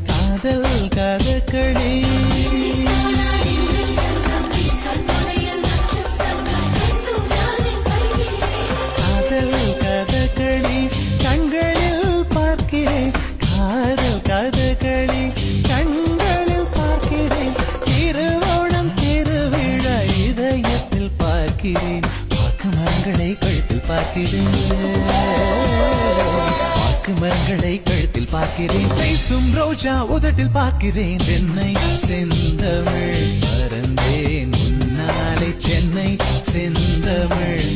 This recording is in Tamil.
காதல் கதகளி காதல் கதகளி கண்களில் பார்க்கிறேன் காதல் கதகளி கண்களில் பார்க்கிறேன் திருவோணம் திருவிழா இதயத்தில் பார்க்கிறேன் வாக்கு மரங்களை கழுத்தில் பார்க்கிறேன் மரங்களை கழுத்தில் பார்க்கிறேன் பேசும் ரோஜா உதட்டில் பார்க்கிறேன் சென்னை செந்தமிழ் மறந்தேன் முன்னாலே சென்னை செந்தமிழ்